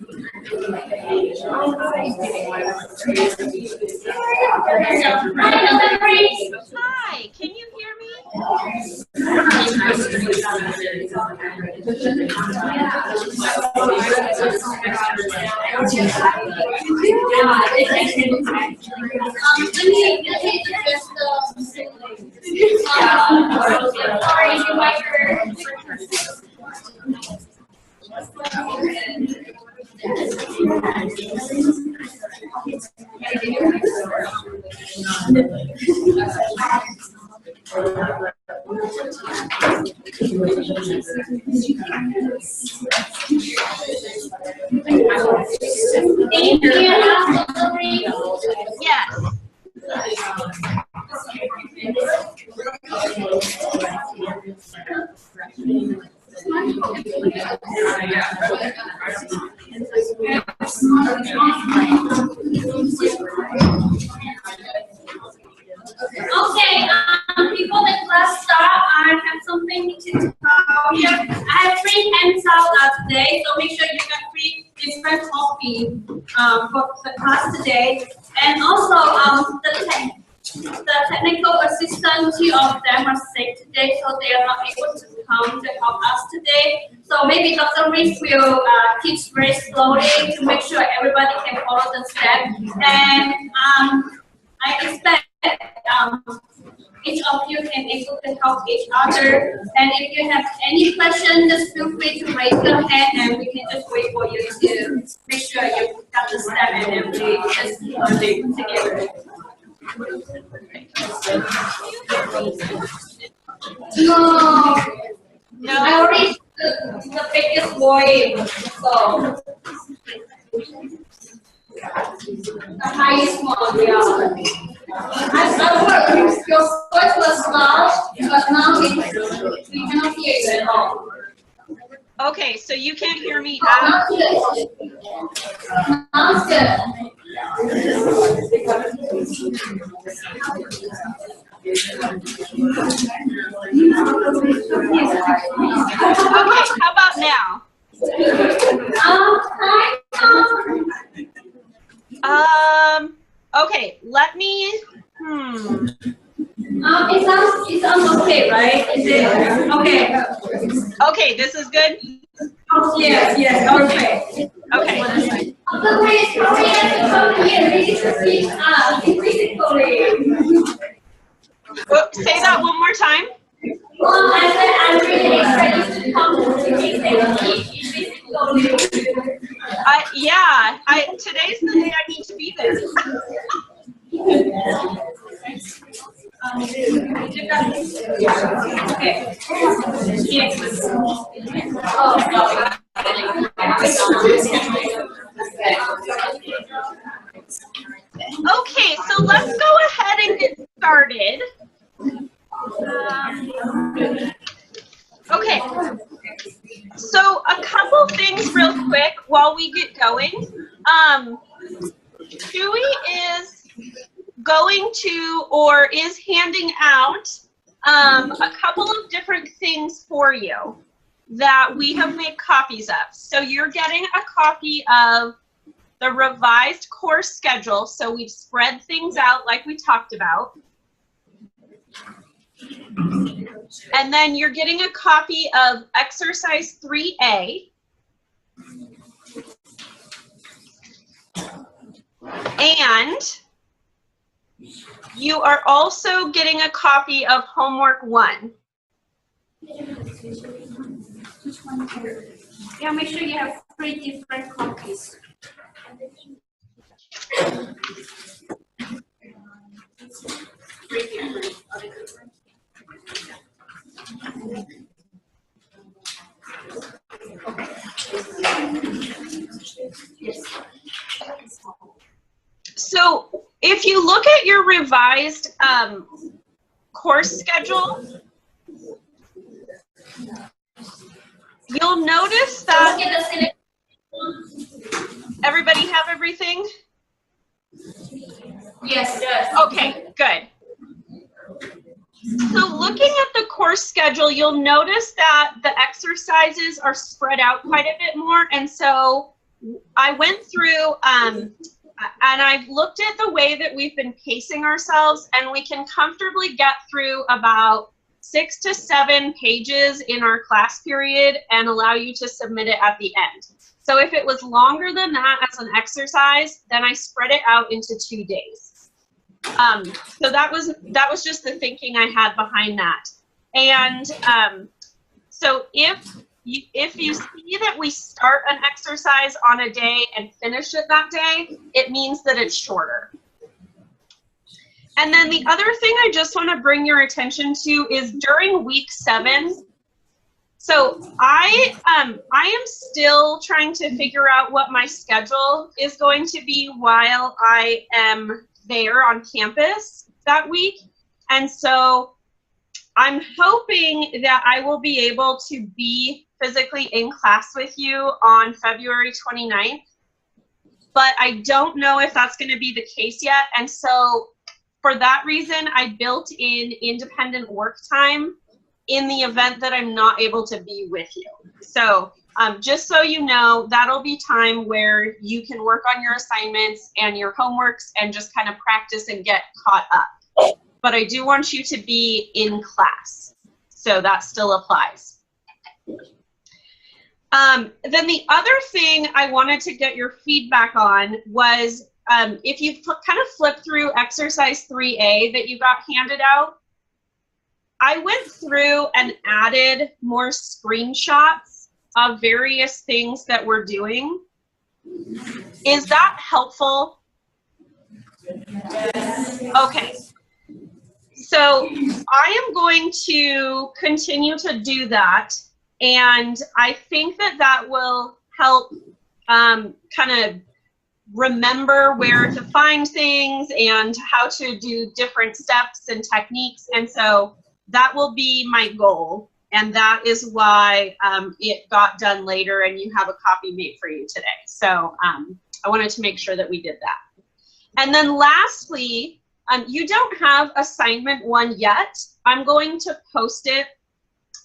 Hi, can you hear me? Yes. Okay, before the class start, I have something to tell you. I have free handout today, so make sure you get free different copy for the class today. And also, the technical assistant, two of them are sick today, so they are not able to come to help us today. So maybe Dr. Reese will teach very slowly to make sure everybody can follow the steps. And I expect each of you can able to help each other. And if you have any questions, just feel free to raise your hand and we can just wait for you to make sure you got the step and then we just learn together. No, I already the biggest volume, so the highest one, yeah. Your voice was loud, but now we cannot hear you at all. Okay, so you can't hear me Now good. Now good. Okay, how about now? Okay, let me, It sounds okay, right? Is it okay? Okay, this is good? Yes, okay. Okay. Say that one more time. Well, I said I'm really excited to come Yeah, today's the day I need to be there. Okay, so let's go ahead and get started. Okay, so a couple things real quick while we get going. Chewy is going to, or is handing out, a couple of different things for you that we have made copies of. So you're getting a copy of the revised course schedule. So we've spread things out like we talked about. And then you're getting a copy of exercise 3A. And you are also getting a copy of homework 1. Yeah, make sure you have 3 different copies. So if you look at your revised course schedule, you'll notice that everybody have everything? Yes. Okay, good. So looking at the course schedule, you'll notice that the exercises are spread out quite a bit more, and so I went through and I've looked at the way that we've been pacing ourselves, and we can comfortably get through about 6 to 7 pages in our class period and allow you to submit it at the end. So if it was longer than that as an exercise, then I spread it out into 2 days. So that was just the thinking I had behind that. And so if you see that we start an exercise on a day and finish it that day, it means that it's shorter. And then the other thing I just want to bring your attention to is during week 7. So I am still trying to figure out what my schedule is going to be while I am there on campus that week. And so I'm hoping that I will be able to be physically in class with you on February 29th, but I don't know if that's going to be the case yet. And so for that reason, I built in independent work time in the event that I'm not able to be with you. So just so you know, that'll be time where you can work on your assignments and your homeworks and just kind of practice and get caught up. But I do want you to be in class, so that still applies. Then the other thing I wanted to get your feedback on was if you kind of flip through exercise 3A that you got handed out, I went through and added more screenshots of various things that we're doing. Is that helpful? Okay. So I am going to continue to do that, and I think that that will help kind of remember where to find things and how to do different steps and techniques. And so that will be my goal, and that is why it got done later and you have a copy made for you today. So I wanted to make sure that we did that. And then lastly, you don't have assignment 1 yet. I'm going to post it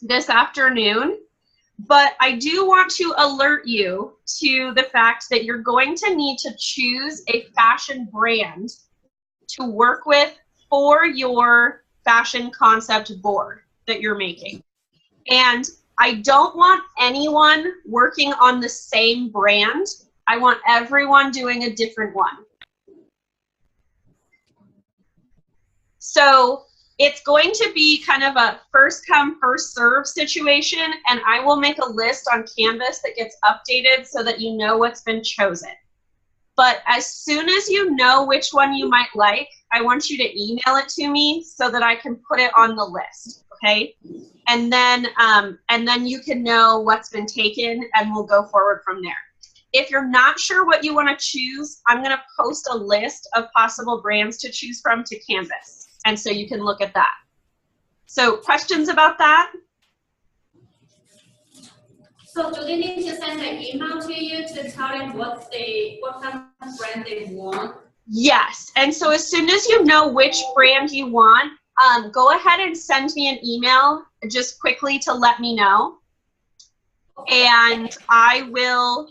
this afternoon, but I do want to alert you to the fact that you're going to need to choose a fashion brand to work with for your fashion concept board that you're making. And I don't want anyone working on the same brand. I want everyone doing a different one. So it's going to be kind of a first come, first serve situation, and I will make a list on Canvas that gets updated so that you know what's been chosen. But as soon as you know which one you might like, I want you to email it to me so that I can put it on the list, okay? And then you can know what's been taken, and we'll go forward from there. If you're not sure what you want to choose, I'm going to post a list of possible brands to choose from to Canvas. And so you can look at that. So questions about that? So do they need to send an email to you to tell them what kind of brand they want? Yes. And so as soon as you know which brand you want, go ahead and send me an email just quickly to let me know. Okay. And I will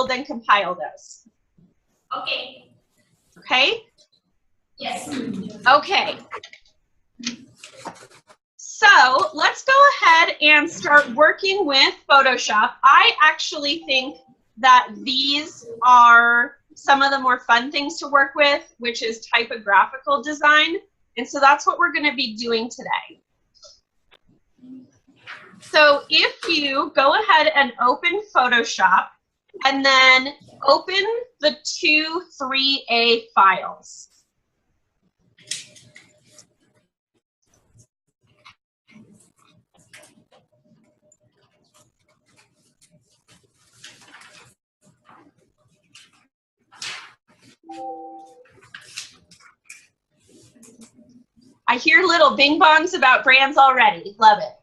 then compile those. Okay. Okay? Yes. Okay. So let's go ahead and start working with Photoshop. I actually think that these are some of the more fun things to work with, which is typographical design. And so that's what we're going to be doing today. So if you go ahead and open Photoshop and then open the 2 3A files. I hear little bing bongs about brands already. Love it.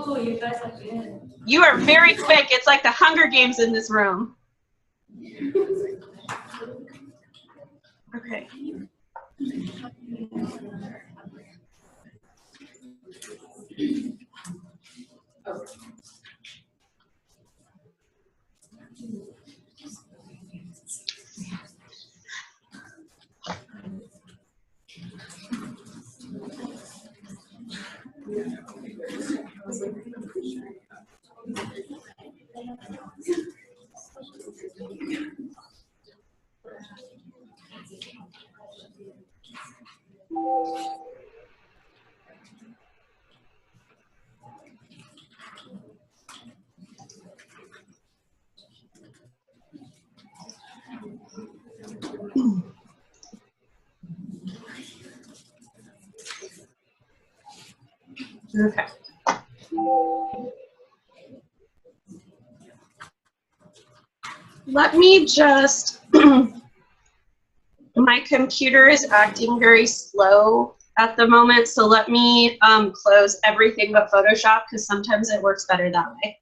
Oh, you guys are good. You are very quick. It's like the Hunger Games in this room. Okay. Okay. Let me just, my computer is acting very slow at the moment, so let me close everything but Photoshop because sometimes it works better that way.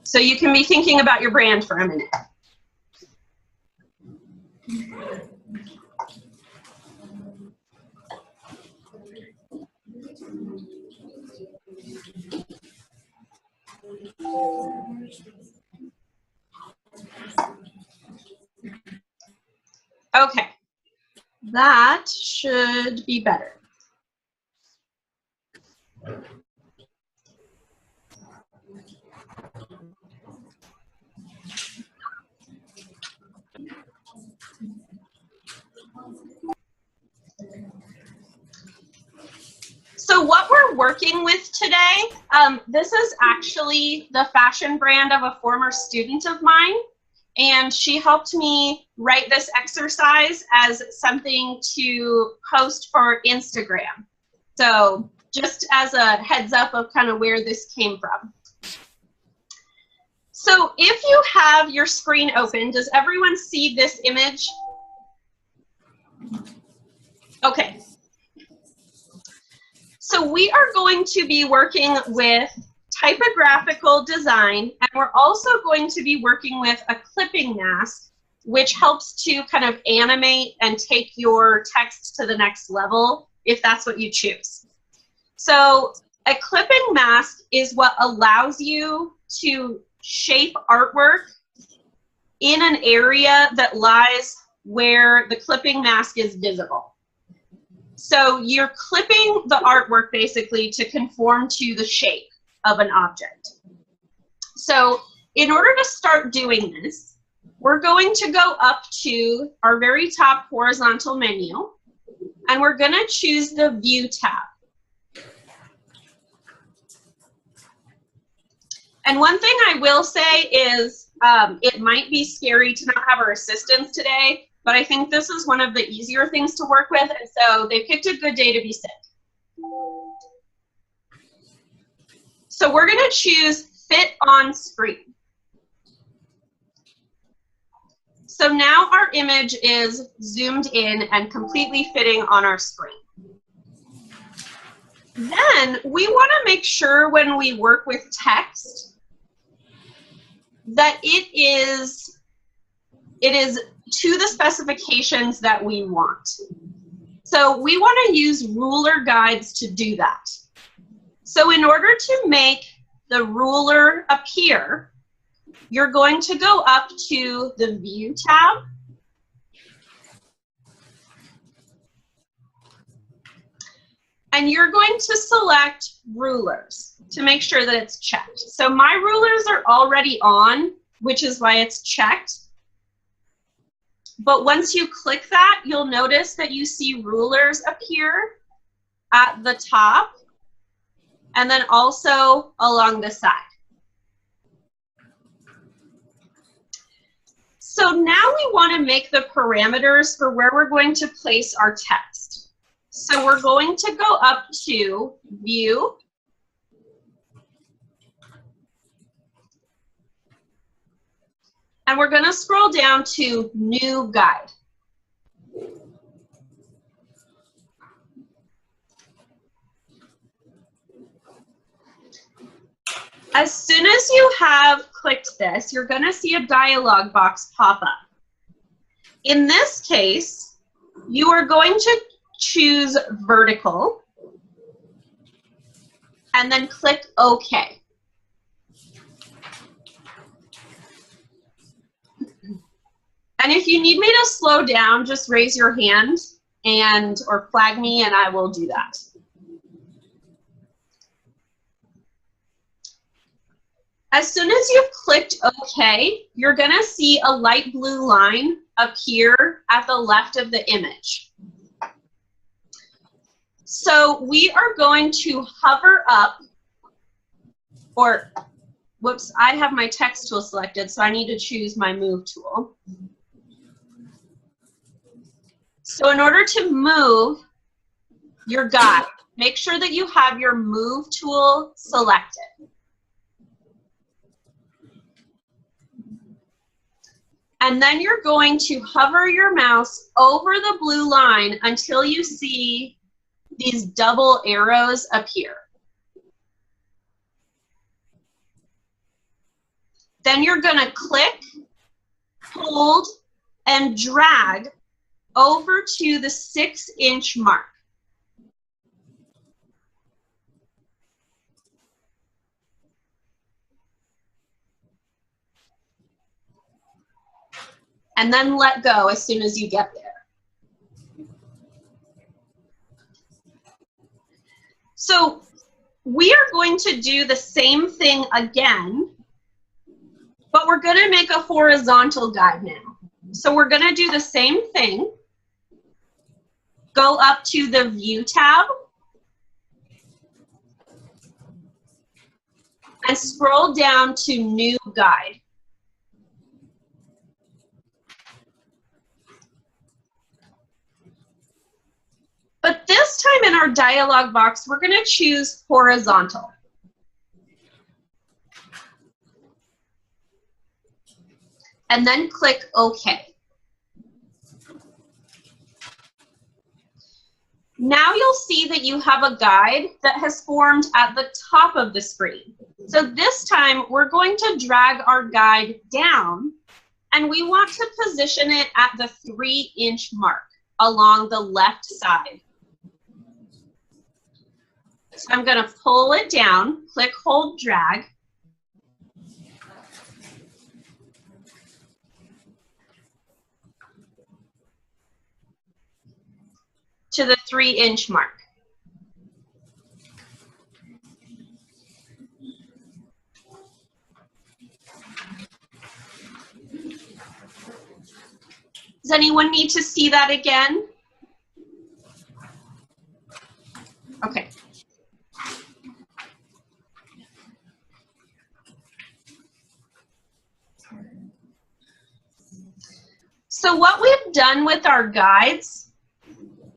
So you can be thinking about your brand for a minute. Okay, that should be better. So what we're working with today, this is actually the fashion brand of a former student of mine, and she helped me write this exercise as something to post for Instagram. So just as a heads up of kind of where this came from. So if you have your screen open, does everyone see this image? Okay. So we are going to be working with typographical design, and we're also going to be working with a clipping mask, which helps to kind of animate and take your text to the next level, if that's what you choose. So a clipping mask is what allows you to shape artwork in an area that lies where the clipping mask is visible. So you're clipping the artwork basically to conform to the shape of an object. So in order to start doing this, we're going to go up to our very top horizontal menu, and we're going to choose the View tab. And one thing I will say is it might be scary to not have our assistants today, but I think this is one of the easier things to work with, and so they picked a good day to be sick. So we're going to choose Fit on Screen. So now our image is zoomed in and completely fitting on our screen. Then we want to make sure when we work with text that it is to the specifications that we want. So we want to use ruler guides to do that. So in order to make the ruler appear, you're going to go up to the View tab. And you're going to select Rulers to make sure that it's checked. So my rulers are already on, which is why it's checked. But once you click that, you'll notice that you see rulers appear at the top and then also along the side. So now we want to make the parameters for where we're going to place our text. So we're going to go up to View, and we're going to scroll down to New Guide. As soon as you have clicked this, you're going to see a dialog box pop up. In this case, you are going to choose vertical and then click OK. And if you need me to slow down, just raise your hand or flag me and I will do that. As soon as you've clicked OK, you're going to see a light blue line appear at the left of the image. So we are going to hover up, or whoops, I have my text tool selected, so I need to choose my move tool. So in order to move your guide, make sure that you have your move tool selected. And then you're going to hover your mouse over the blue line until you see these double arrows appear. Then you're going to click, hold, and drag over to the 6-inch mark. And then let go as soon as you get there. So we are going to do the same thing again, but we're going to make a horizontal guide now. So we're going to do the same thing. Go up to the View tab and scroll down to New Guide. But this time in our dialog box, we're going to choose horizontal. And then click OK. Now you'll see that you have a guide that has formed at the top of the screen. So this time we're going to drag our guide down, and we want to position it at the 3-inch mark along the left side. So I'm going to pull it down, click, hold, drag. To the 3-inch mark. Does anyone need to see that again? Okay. So what we've done with our guides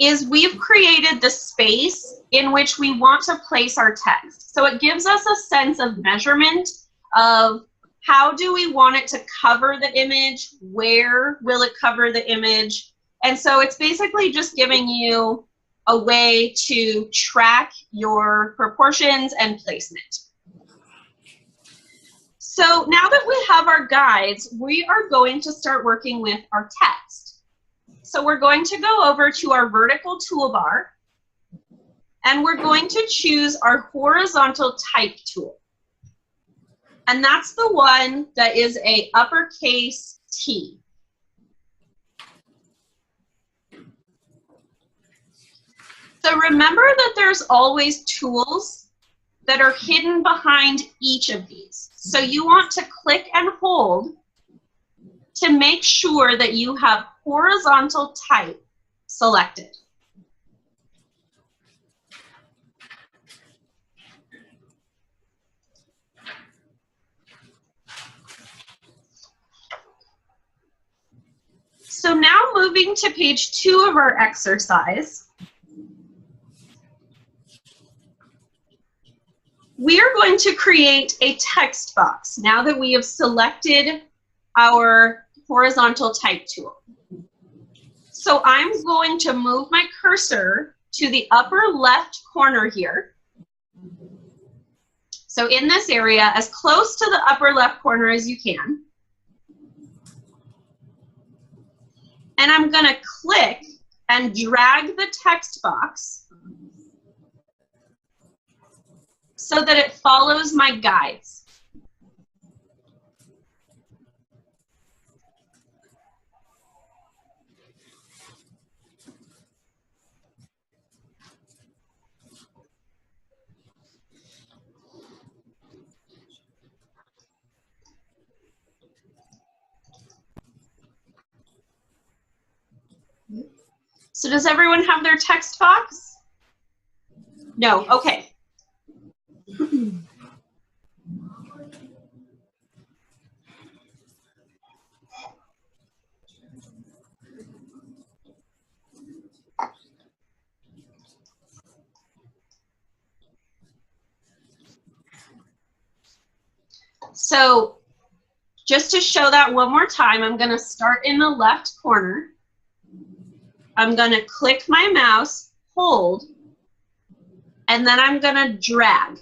is we've created the space in which we want to place our text. So it gives us a sense of measurement of how do we want it to cover the image, where will it cover the image, and so it's basically just giving you a way to track your proportions and placement. So now that we have our guides, we are going to start working with our text. So we're going to go over to our vertical toolbar, and we're going to choose our horizontal type tool. And that's the one that is a uppercase T. So remember that there's always tools that are hidden behind each of these. So you want to click and hold to make sure that you have horizontal type selected. So now moving to page 2 of our exercise, we are going to create a text box now that we have selected our horizontal type tool. So I'm going to move my cursor to the upper left corner here. So in this area, as close to the upper left corner as you can. And I'm going to click and drag the text box so that it follows my guides. So does everyone have their text box? No, okay. So just to show that one more time, I'm going to start in the left corner. I'm going to click my mouse, hold, and then I'm going to drag.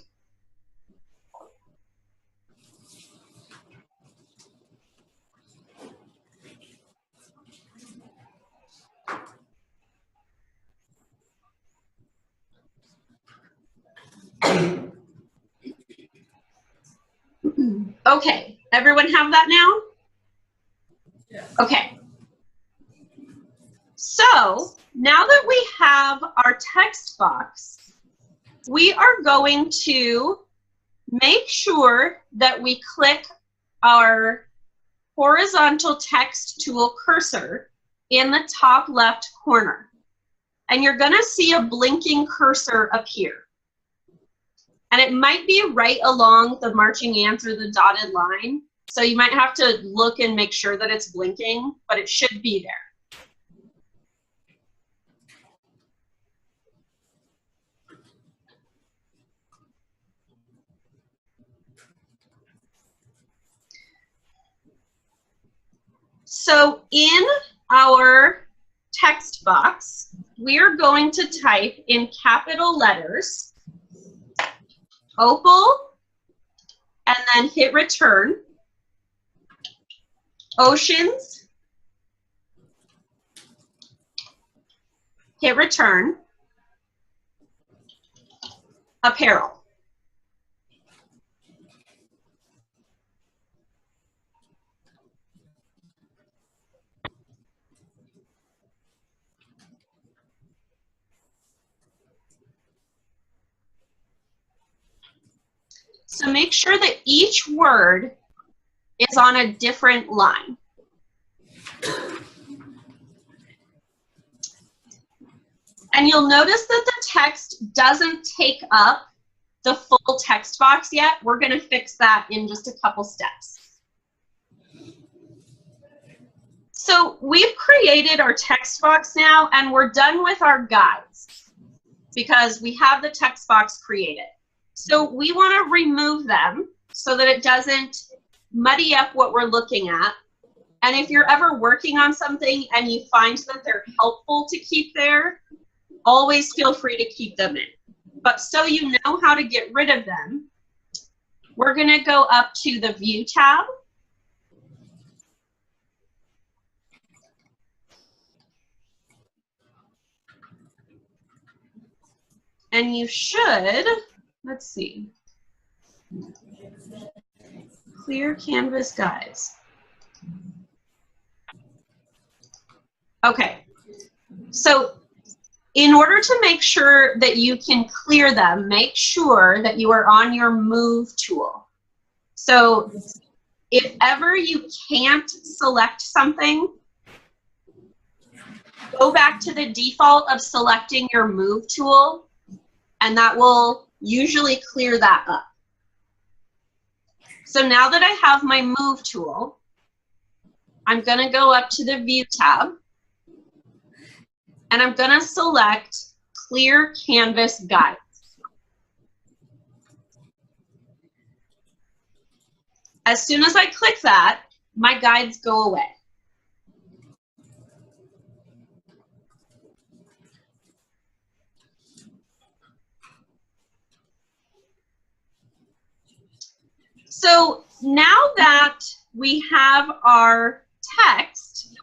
Okay, everyone have that now? Yeah. Okay. So now that we have our text box, we are going to make sure that we click our horizontal text tool cursor in the top left corner. And you're going to see a blinking cursor appear. And it might be right along the marching ants or the dotted line. So you might have to look and make sure that it's blinking, but it should be there. So in our text box, we are going to type in capital letters, Opal, and then hit return, Oceans, hit return, Apparel. So make sure that each word is on a different line. And you'll notice that the text doesn't take up the full text box yet. We're going to fix that in just a couple steps. So we've created our text box now, and we're done with our guides because we have the text box created. So we want to remove them so that it doesn't muddy up what we're looking at. And if you're ever working on something and you find that they're helpful to keep there, always feel free to keep them in. But so you know how to get rid of them, we're going to go up to the View tab. And you should, let's see, Clear Canvas Guides. Okay, so in order to make sure that you can clear them, make sure that you are on your Move tool. So if ever you can't select something, go back to the default of selecting your Move tool, and that will usually clear that up. So now that I have my Move tool, I'm going to go up to the View tab, and I'm going to select Clear Canvas Guides. As soon as I click that, my guides go away. So now that we have our text,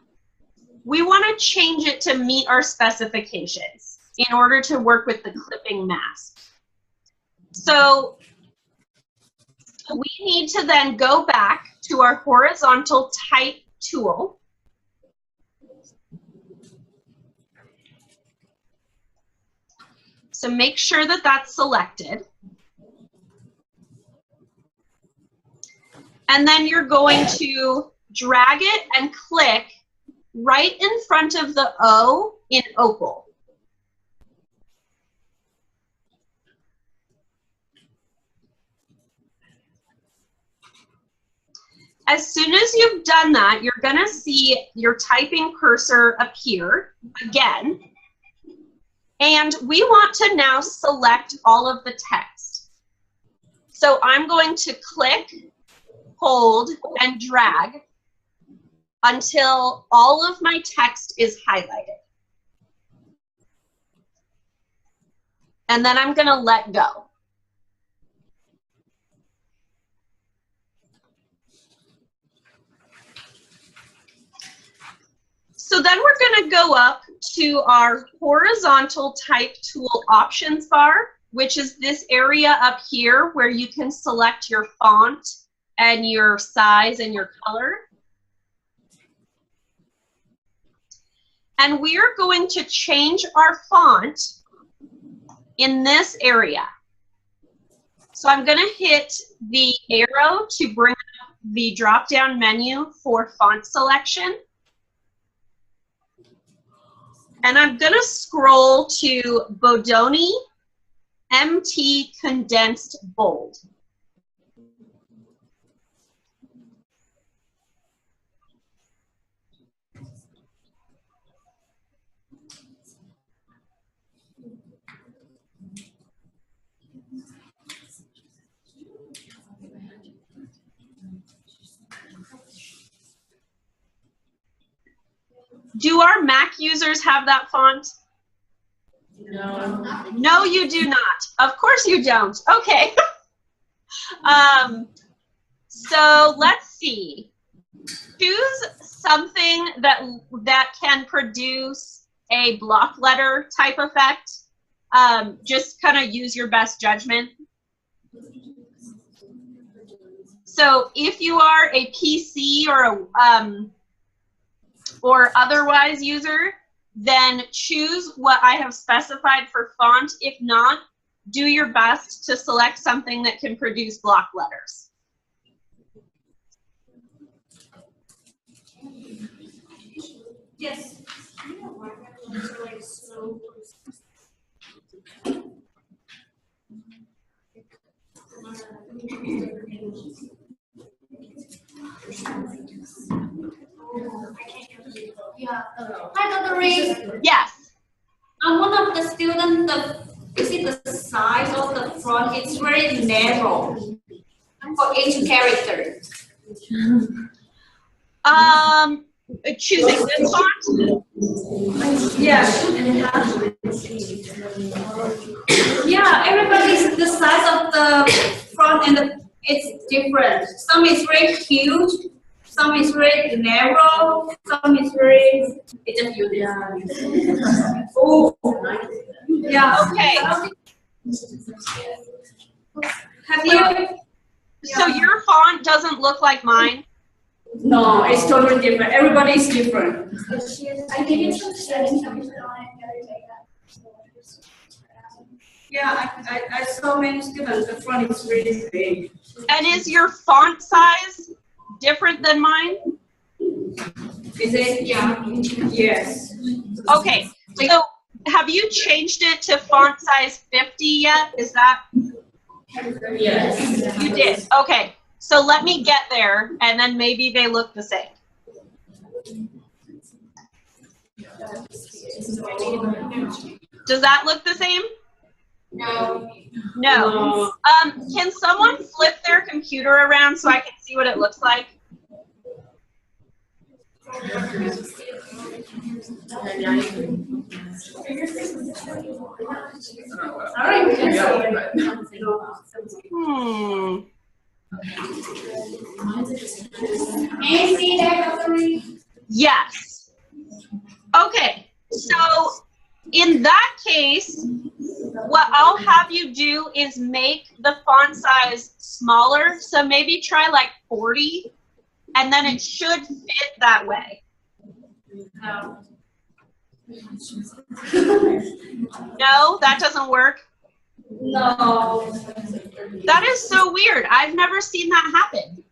we want to change it to meet our specifications in order to work with the clipping mask. So we need to then go back to our horizontal type tool. So make sure that that's selected. And then you're going to drag it and click right in front of the O in opal. As soon as you've done that, you're going to see your typing cursor appear again. And we want to now select all of the text. So I'm going to click, hold, and drag until all of my text is highlighted. And then I'm going to let go. So then we're going to go up to our horizontal type tool options bar, which is this area up here where you can select your font and your size and your color. And we are going to change our font in this area. So I'm going to hit the arrow to bring up the drop-down menu for font selection. And I'm going to scroll to Bodoni MT Condensed Bold. Do our Mac users have that font? No. No, you do not. Of course you don't. Okay. So let's see. Choose something that can produce a block letter type effect. Just kind of use your best judgment. So if you are a PC or otherwise user, then choose what I have specified for font. If not, do your best to select something that can produce block letters. Yes. Yeah. Hi, Dr. Reed. Yes. I'm one of the students. You see the size of the font? It's very narrow for each character. Choosing this font? Yeah. Yeah, everybody's the size of the font and it's different. Some is very huge, some is very narrow, some is very. It's just huge. Yeah. Oh. Yeah. Okay. Have you? So your font doesn't look like mine? No, it's totally different. Everybody is different. I think it's some settings that we put on it. Gotta take that. Yeah, I saw many students. The font is really big. And is your font size different than mine? Is it? Yeah. Yes. Okay. So have you changed it to font size 50 yet? Is that? Yes. You did. Okay. So let me get there, and then maybe they look the same. Does that look the same? No. No. Can someone flip their computer around so I can see what it looks like? Yes. Okay. So in that case, what I'll have you do is make the font size smaller. So maybe try like 40, and then it should fit that way. No. No, that doesn't work. No. That is so weird. I've never seen that happen.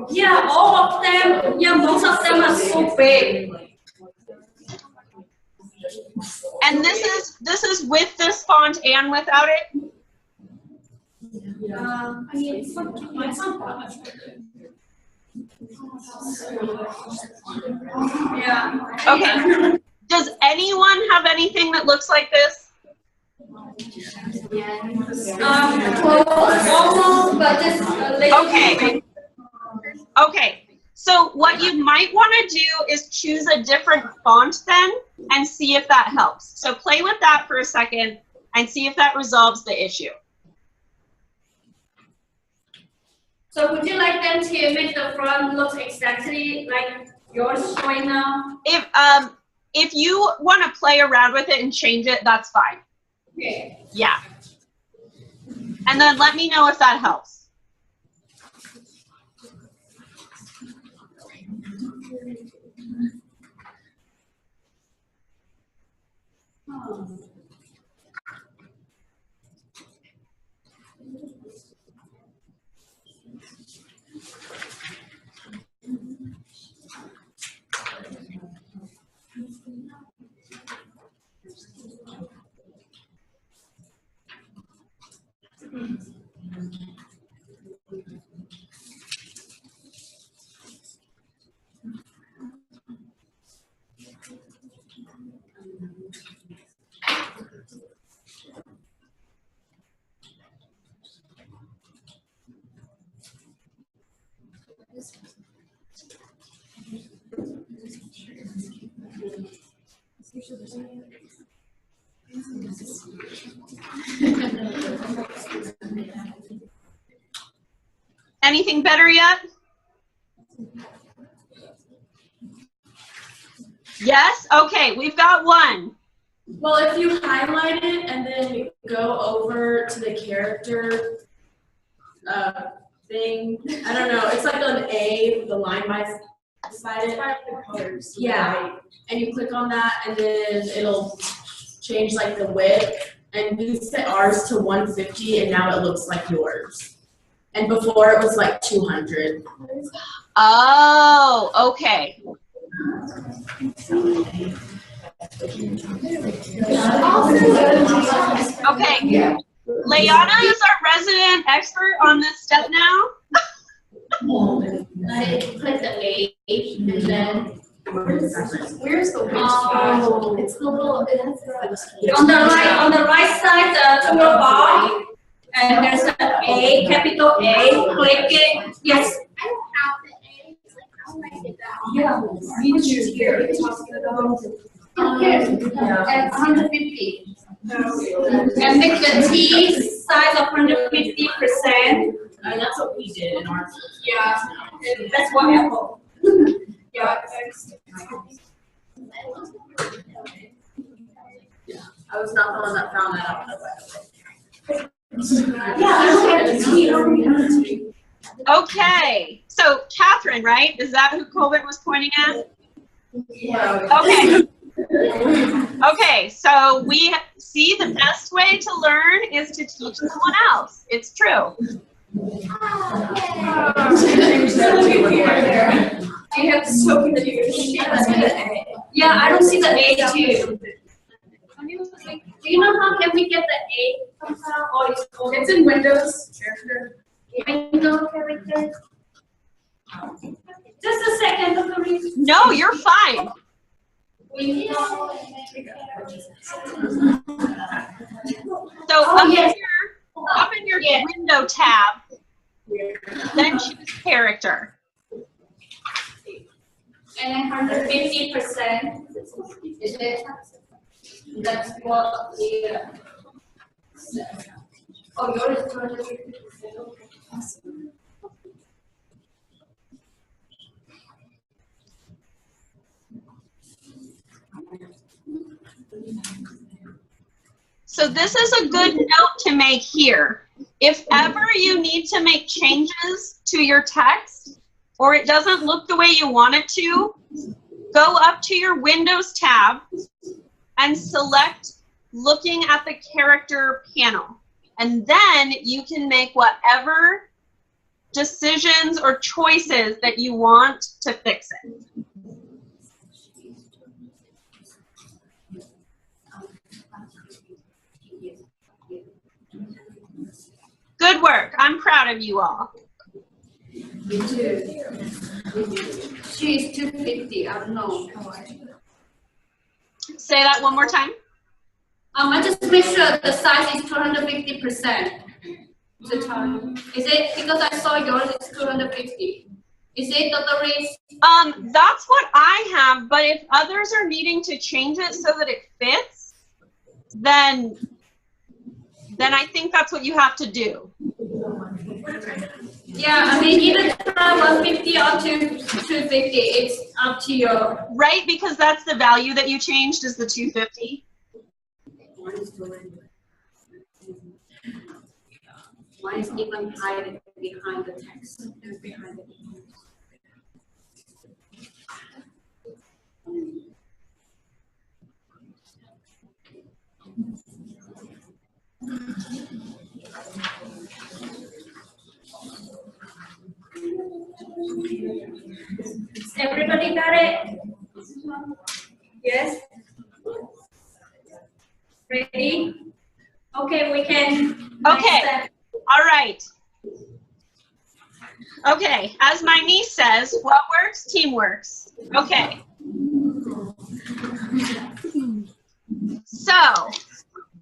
Yeah, all of them. Yeah, most of them are so big. And this is with this font and without it? I mean, yeah. Okay. Does anyone have anything that looks like this? Almost, but just a little. Okay. Okay. So what you might want to do is choose a different font then and see if that helps. So play with that for a second and see if that resolves the issue. So would you like them to make the front look exactly like yours showing now? If you want to play around with it and change it, that's fine. Okay. Yeah. And then let me know if that helps. Anything better yet? Yes? Okay, we've got one. Well, if you highlight it and then you go over to the character thing, I don't know, it's like an A with the line beside it. colors. Yeah, and you click on that and then it'll change like the width, and we set ours to 150 and now it looks like yours. And before it was like 200. Oh, okay. Okay. Leona is our resident expert on this step now. I click the A and then Where's the Oh. It's the little, it has the. on the right side the toolbar, and there's an A, capital A. Click it. Yes. I don't have the A, it's like, how do I get that? Yeah. Which is here, it's At 150. And make the T size of 150%. And that's what we did in ours. Yeah. And that's what Apple. Yeah. I was not the one that found that out. Okay. So Catherine, right? Is that who Colbert was pointing at? Yeah. Okay. Okay, so we see the best way to learn is to teach someone else. It's true. You have so Yeah, I don't see the A too. Do you know how can we get the A? It's in Windows. Window character. Just a second, look at me. No, you're fine. So up in your window tab, then choose character. And 150%. Is it? That's what the. Oh, yours is 250%. So this is a good note to make here. If ever you need to make changes to your text or it doesn't look the way you want it to, go up to your Windows tab and select looking at the character panel. And then you can make whatever decisions or choices that you want to fix it. Good work. I'm proud of you all. Me too. She's 250. I don't know. Say that one more time. I just make sure the size is 250%. The time. Is it because I saw yours is 250? Is it Dr. Reese? That's what I have, but if others are needing to change it so that it fits, then I think that's what you have to do. Yeah, I mean, either try 150 or 250. It's up to you. Right, because that's the value that you changed is the 250. One is even hidden behind the text. Behind the Everybody got it? Yes? Ready? Okay, we can. Okay, all right. Okay, as my niece says, what works? Team works. Okay. So,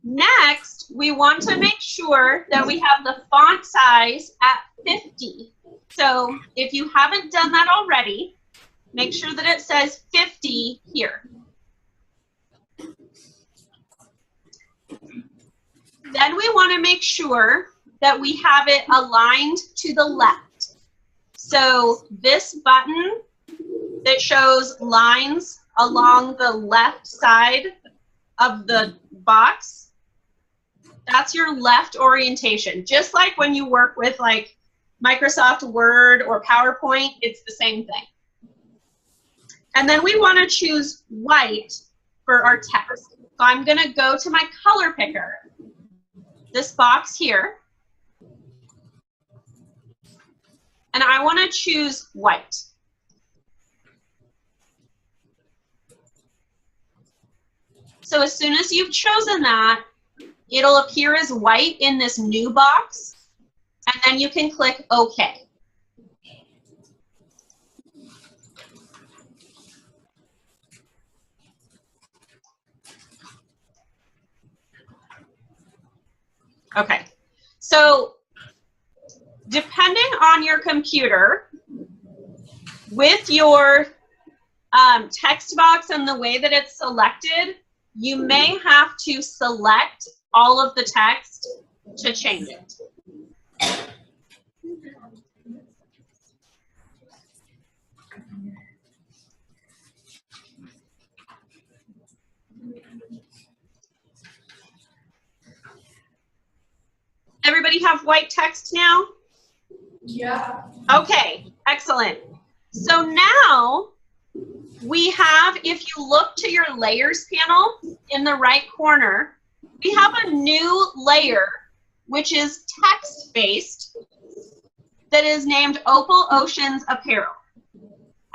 next, we want to make sure that we have the font size at 50. So, if you haven't done that already, make sure that it says 50 here. Then we want to make sure that we have it aligned to the left. So this button that shows lines along the left side of the box, that's your left orientation. Just like when you work with like Microsoft Word or PowerPoint, it's the same thing. And then we want to choose white for our text. So I'm going to go to my color picker, this box here, and I want to choose white. So as soon as you've chosen that, it'll appear as white in this new box, and then you can click OK. Okay, so depending on your computer, with your text box and the way that it's selected, you may have to select all of the text to change it. Everybody have white text now? Yeah. Okay, excellent. So now we have, if you look to your layers panel in the right corner, we have a new layer, which is text-based, that is named Opal Oceans Apparel.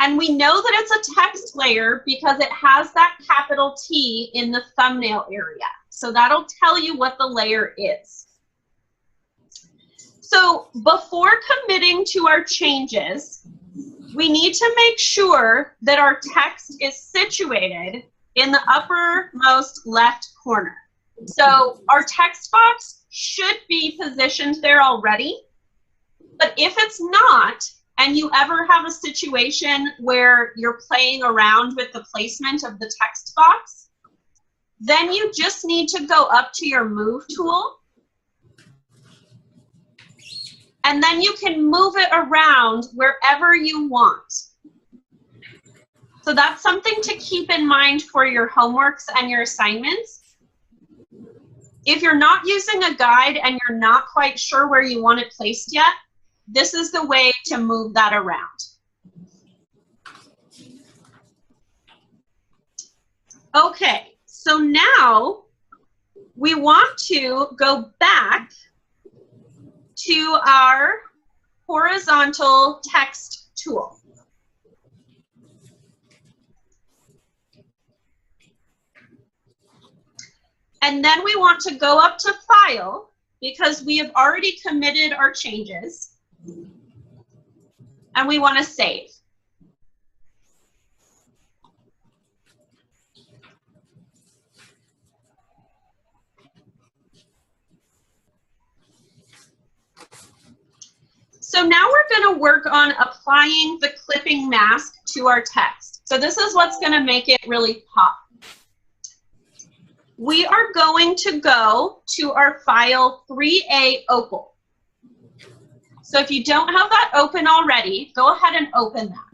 And we know that it's a text layer because it has that capital T in the thumbnail area. So that'll tell you what the layer is. So before committing to our changes, we need to make sure that our text is situated in the uppermost left corner. So our text box should be positioned there already, but if it's not, and you ever have a situation where you're playing around with the placement of the text box, then you just need to go up to your Move tool, and then you can move it around wherever you want. So that's something to keep in mind for your homeworks and your assignments. If you're not using a guide and you're not quite sure where you want it placed yet, this is the way to move that around. Okay, so now we want to go back to our horizontal text tool. And then we want to go up to File because we have already committed our changes. And we want to save. So now we're going to work on applying the clipping mask to our text. So this is what's going to make it really pop. We are going to go to our file 3A Opal. So if you don't have that open already, go ahead and open that.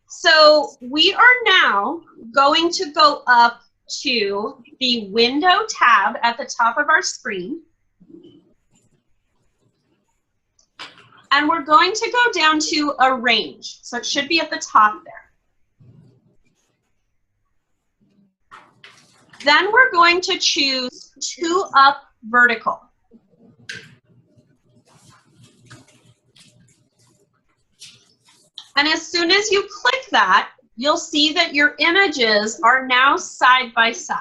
So we are now going to go up to the Window tab at the top of our screen. And we're going to go down to Arrange. So it should be at the top there. Then we're going to choose To Up Vertical. And as soon as you click that, you'll see that your images are now side by side.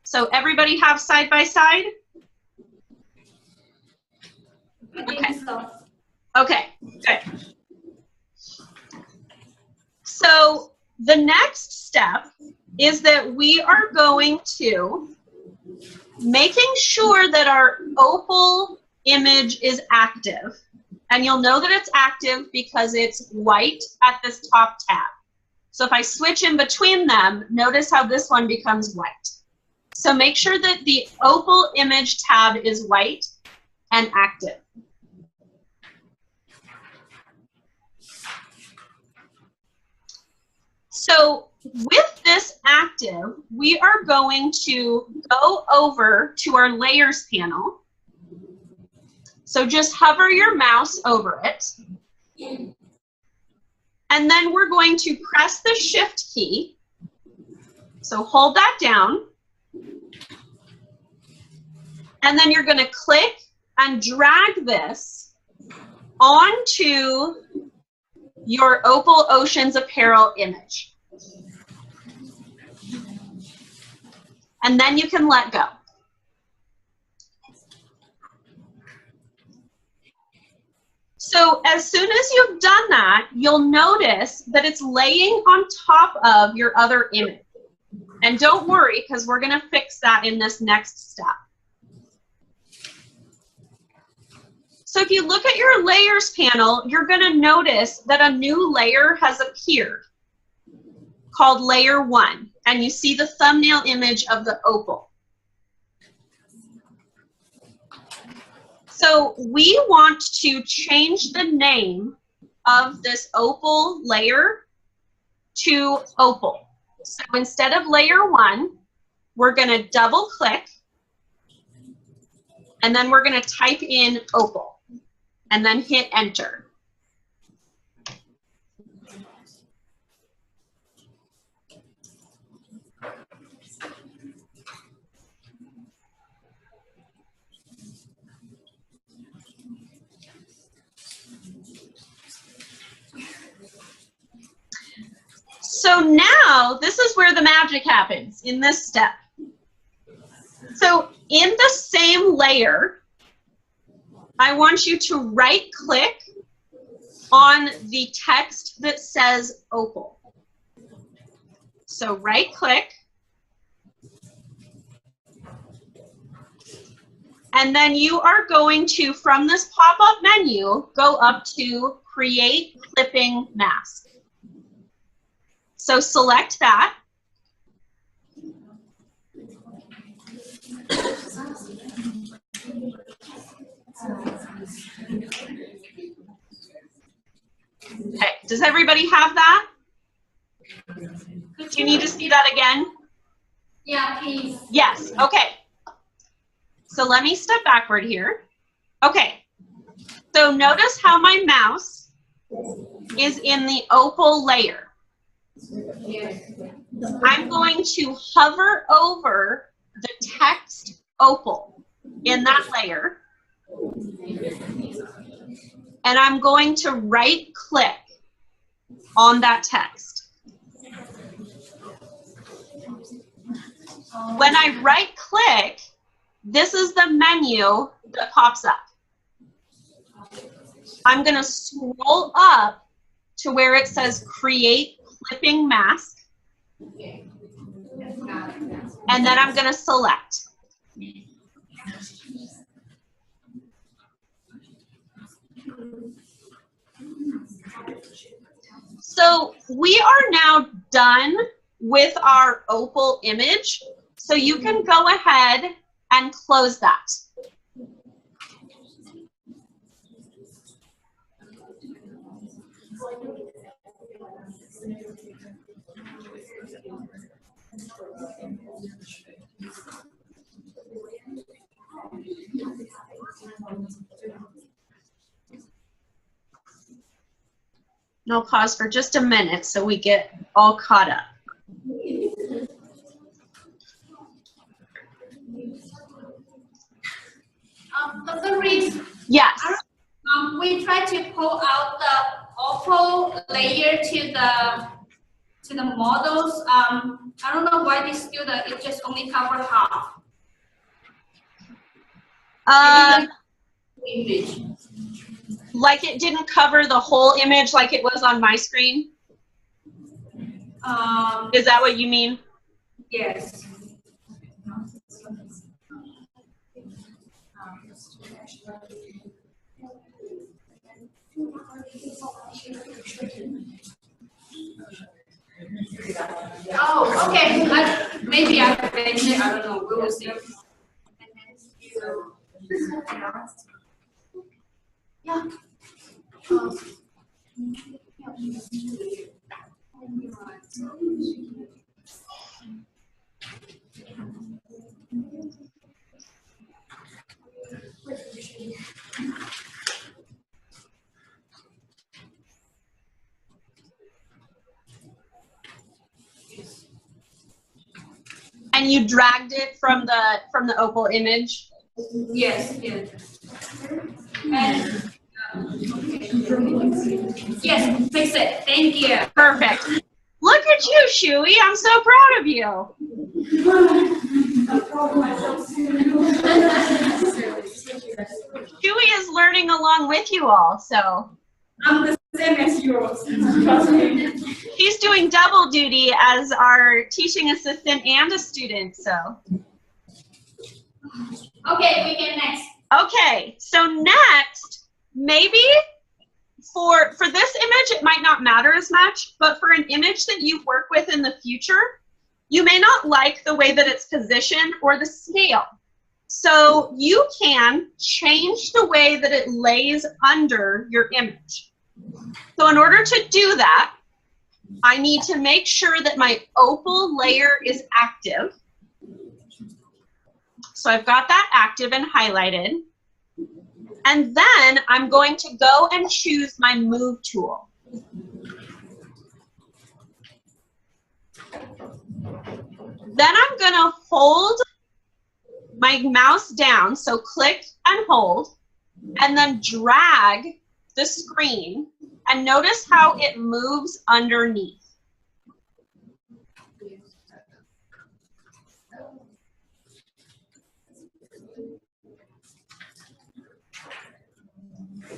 So everybody have side by side? Okay. Okay, good. So the next step is that we are going to making sure that our Opal image is active. And you'll know that it's active because it's white at this top tab. So if I switch in between them, notice how this one becomes white. So make sure that the Opal image tab is white and active. So with this active, we are going to go over to our Layers panel. So just hover your mouse over it. And then we're going to press the Shift key. So hold that down. And then you're going to click and drag this onto your Opal Oceans Apparel image. And then you can let go. So as soon as you've done that, you'll notice that it's laying on top of your other image. And don't worry, because we're going to fix that in this next step. So if you look at your Layers panel, you're going to notice that a new layer has appeared called Layer 1. And you see the thumbnail image of the Opal. So we want to change the name of this Opal layer to Opal. So instead of Layer 1, we're going to double click, and then we're going to type in Opal, and then hit Enter. So now, this is where the magic happens in this step. So in the same layer, I want you to right-click on the text that says Opal. So right-click. And then you are going to, from this pop-up menu, go up to Create Clipping Mask. So select that. Okay, does everybody have that? Do you need to see that again? Yeah, please. Yes, okay. So let me step backward here. Okay, So notice how my mouse is in the opal layer. I'm going to hover over the text opal in that layer. And I'm going to right click on that text. When I right click, this is the menu that pops up. I'm going to scroll up to where it says Create Clipping Mask. And then I'm going to select. So we are now done with our opal image. So you can go ahead and close that. And I'll pause for just a minute so we get all caught up. Dr. Reese, Yes. we tried to pull out the opal layer to the models. I don't know why this student it just only cover half. Image. Like it didn't cover the whole image like it was on my screen? Is that what you mean? Yes. Oh, okay. Maybe I changed it. I don't know. We will see. Yeah. And you dragged it from the opal image? Yes, yes. And yes, fix it. Thank you. Perfect. Look at you, Shuey. I'm so proud of you. Shuey is learning along with you all, so. I'm the same as yours. He's doing double duty as our teaching assistant and a student, so. Okay, we get next. Okay, so next, maybe for this image, it might not matter as much, but for an image that you work with in the future, you may not like the way that it's positioned or the scale. So you can change the way that it lays under your image. So in order to do that, I need to make sure that my opal layer is active. So I've got that active and highlighted. And then I'm going to go and choose my move tool. Then I'm going to hold my mouse down, so click and hold, and then drag the screen, and notice how it moves underneath.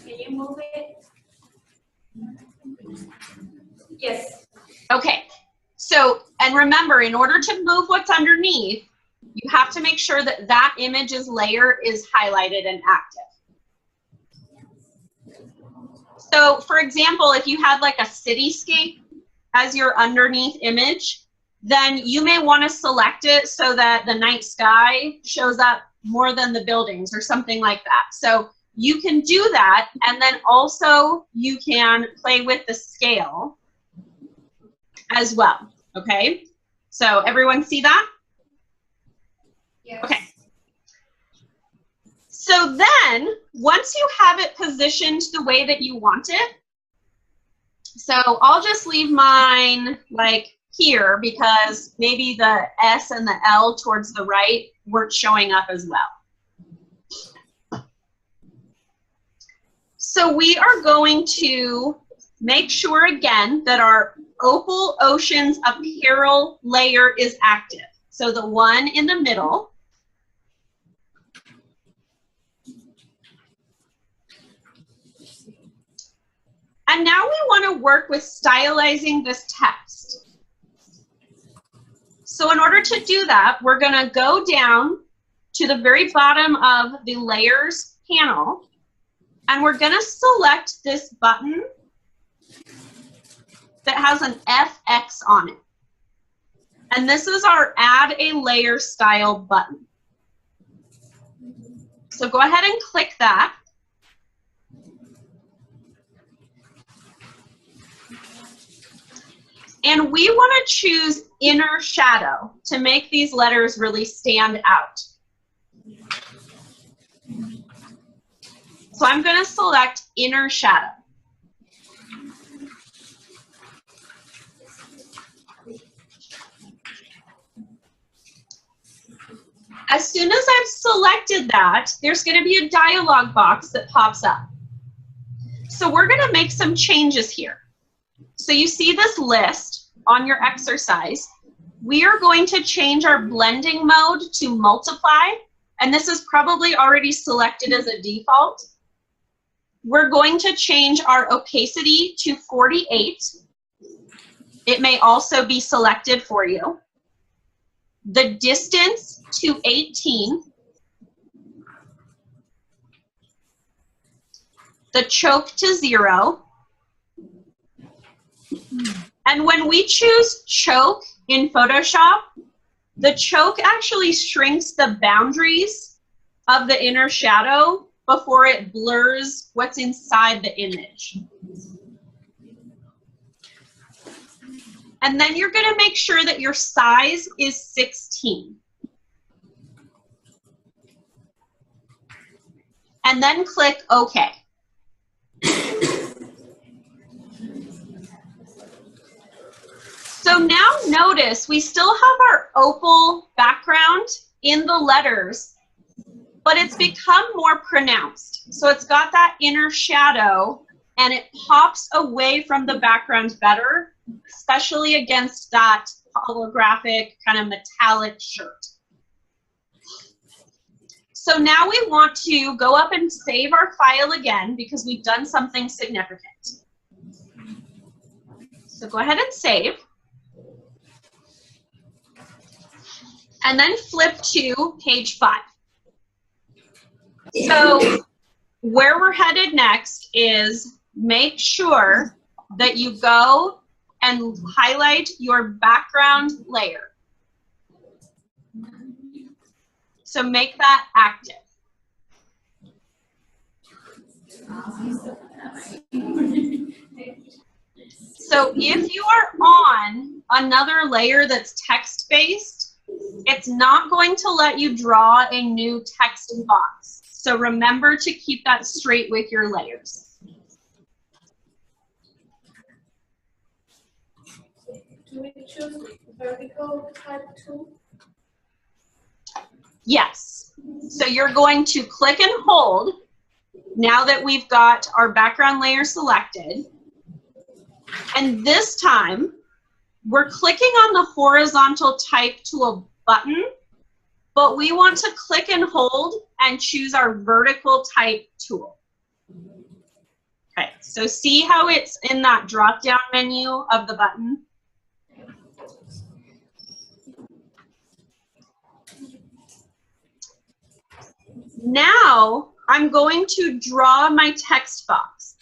Can you move it? Yes. Okay, so, and remember, in order to move what's underneath, you have to make sure that that image's layer is highlighted and active. So, for example, if you had like a cityscape as your underneath image, then you may want to select it so that the night sky shows up more than the buildings or something like that. So you can do that, and then also you can play with the scale as well, okay? So everyone see that? Yes. Okay. So then, once you have it positioned the way that you want it, so I'll just leave mine like here because maybe the S and the L towards the right weren't showing up as well. So we are going to make sure again that our Opal Oceans apparel layer is active. So the one in the middle. And now we want to work with stylizing this text. So in order to do that, we're going to go down to the very bottom of the layers panel, and we're going to select this button that has an FX on it. And this is our Add a Layer Style button. So go ahead and click that. And we want to choose Inner Shadow to make these letters really stand out. So I'm going to select Inner Shadow. As soon as I've selected that, there's going to be a dialog box that pops up. So we're going to make some changes here. So you see this list on your exercise. We are going to change our blending mode to multiply, and this is probably already selected as a default. We're going to change our opacity to 48. It may also be selected for you. The distance to 18. The choke to 0. And when we choose choke in Photoshop, the choke actually shrinks the boundaries of the inner shadow before it blurs what's inside the image. And then you're going to make sure that your size is 16. And then click OK. So now notice we still have our opal background in the letters, but it's become more pronounced. So it's got that inner shadow and it pops away from the background better, especially against that holographic kind of metallic shirt. So now we want to go up and save our file again because we've done something significant. So go ahead and save. And then flip to page 5. So where we're headed next is make sure that you go and highlight your background layer. So make that active. So if you are on another layer that's text-based, it's not going to let you draw a new text box. So remember to keep that straight with your layers. Do we choose vertical type too? Yes. So you're going to click and hold now that we've got our background layer selected. And this time, we're clicking on the horizontal type tool button, but we want to click and hold and choose our vertical type tool. Okay, so see how it's in that drop-down menu of the button? Now, I'm going to draw my text box.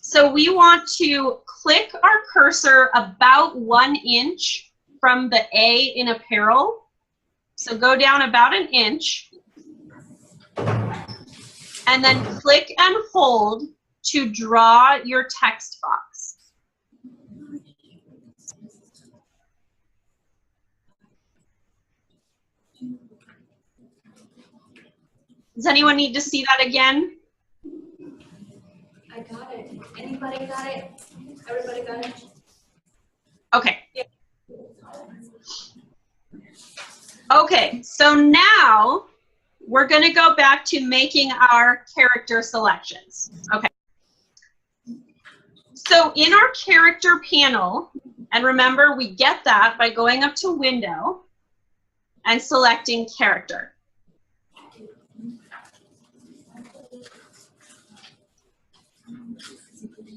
So we want to click our cursor about 1 inch from the A in apparel. So go down about 1 inch. And then click and hold to draw your text box. Does anyone need to see that again? I got it. Anybody got it? Everybody got it? Okay. Okay, so now we're going to go back to making our character selections. Okay. So in our character panel, and remember we get that by going up to Window and selecting Character.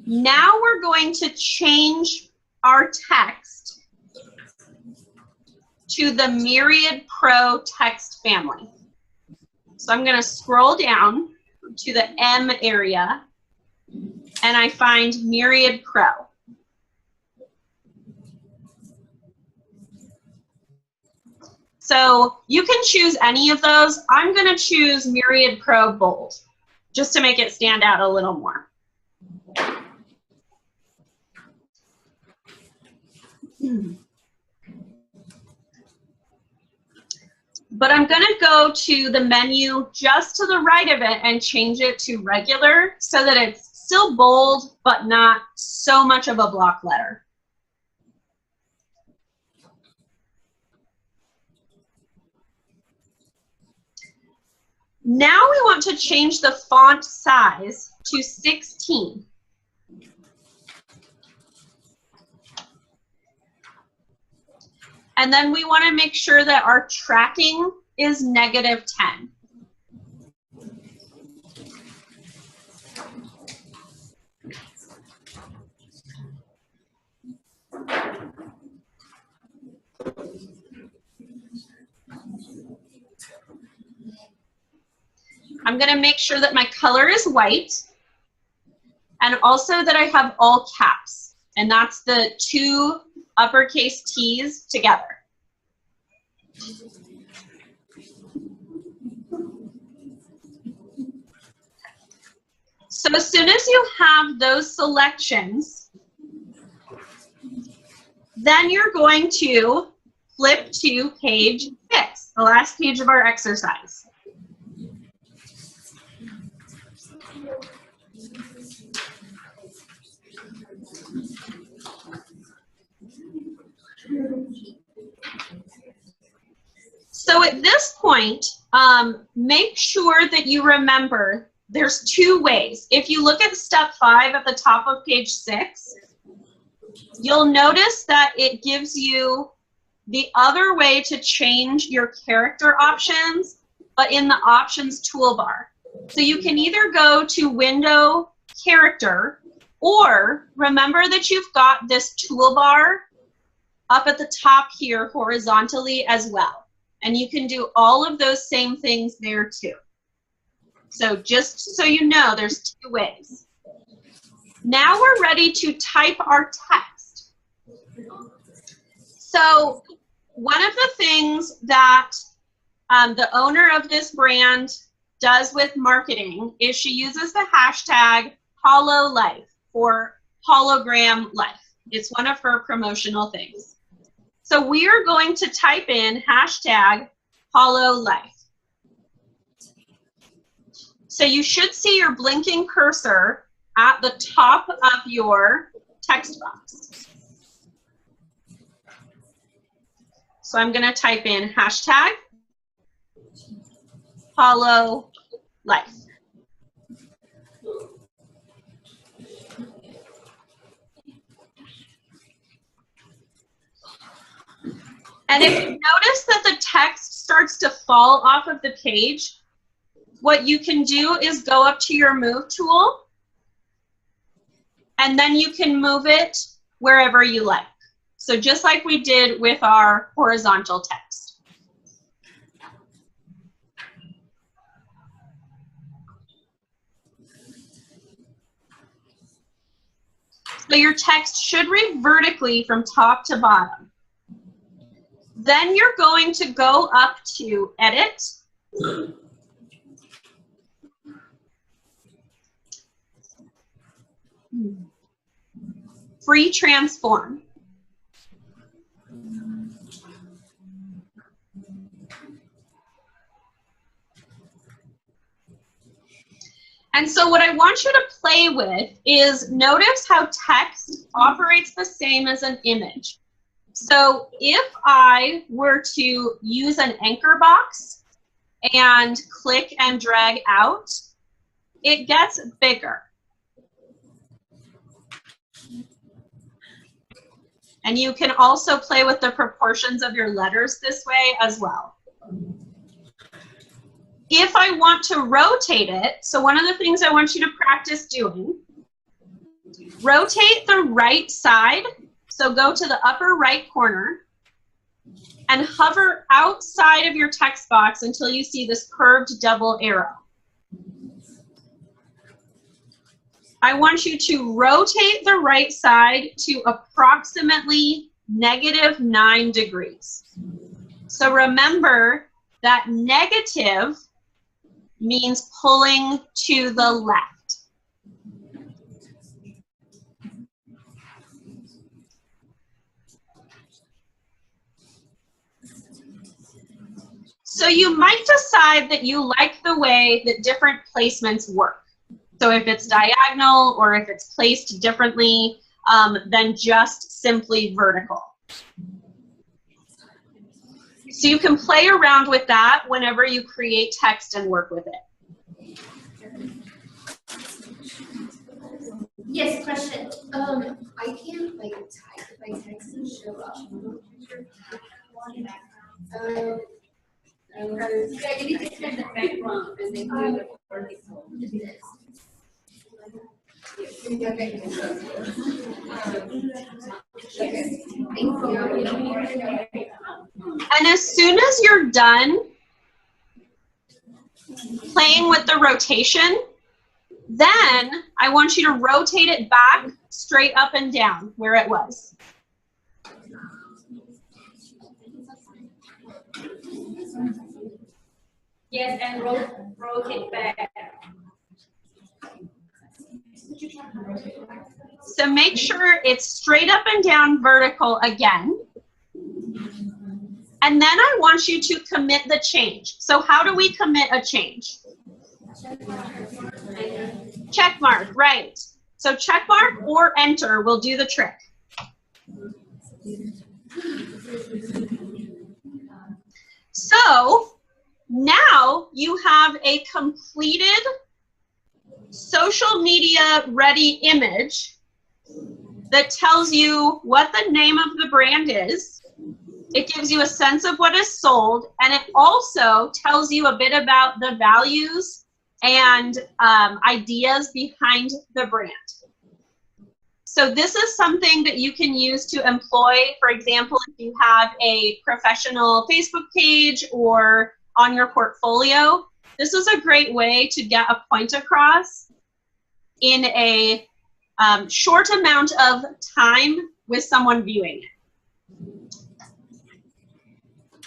Now we're going to change our text to the Myriad Pro text family. So I'm going to scroll down to the M area and I find Myriad Pro. So you can choose any of those. I'm going to choose Myriad Pro Bold just to make it stand out a little more. But I'm going to go to the menu just to the right of it and change it to regular so that it's still bold, but not so much of a block letter. Now we want to change the font size to 16. And then we want to make sure that our tracking is -10. I'm going to make sure that my color is white and also that I have all caps, and that's the 2 uppercase T's together. So as soon as you have those selections, then you're going to flip to page 6, the last page of our exercise. So at this point, make sure that you remember there's 2 ways. If you look at step 5 at the top of page 6, you'll notice that it gives you the other way to change your character options, but in the options toolbar. So you can either go to Window, Character, or remember that you've got this toolbar up at the top here horizontally as well. And you can do all of those same things there too. So just so you know, there's 2 ways. Now we're ready to type our text. So one of the things that the owner of this brand does with marketing is she uses the hashtag HoloLife for hologram life. It's one of her promotional things. So we are going to type in hashtag HoloLife. So you should see your blinking cursor at the top of your text box. So I'm going to type in hashtag HoloLife. And if you notice that the text starts to fall off of the page, what you can do is go up to your move tool, and then you can move it wherever you like. So just like we did with our horizontal text. So your text should read vertically from top to bottom. Then you're going to go up to Edit, Free Transform. And so what I want you to play with is notice how text operates the same as an image. So if I were to use an anchor box and click and drag out, it gets bigger. And you can also play with the proportions of your letters this way as well. If I want to rotate it, so one of the things I want you to practice doing, rotate the right side. So go to the upper right corner and hover outside of your text box until you see this curved double arrow. I want you to rotate the right side to approximately -9 degrees. So remember that negative means pulling to the left. So you might decide that you like the way that different placements work. So if it's diagonal or if it's placed differently than just simply vertical. So you can play around with that whenever you create text and work with it. Yes, question. I can't like type if I text and show up. Yeah, you need to set the background and then do the vertical. And as soon as you're done playing with the rotation, then I want you to rotate it back straight up and down where it was. Yes, and rotate back. So make sure it's straight up and down vertical again. And then I want you to commit the change. So how do we commit a change? Check mark, right. So check mark or enter will do the trick. So now you have a completed social media ready image that tells you what the name of the brand is. It gives you a sense of what is sold, and it also tells you a bit about the values and ideas behind the brand. So this is something that you can use to employ, for example, if you have a professional Facebook page or on your portfolio. This is a great way to get a point across in a short amount of time with someone viewing it.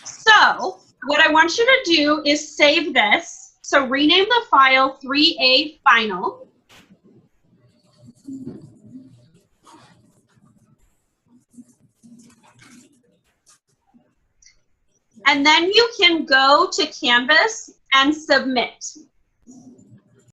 So what I want you to do is save this. So rename the file 3A Final. And then you can go to Canvas and submit.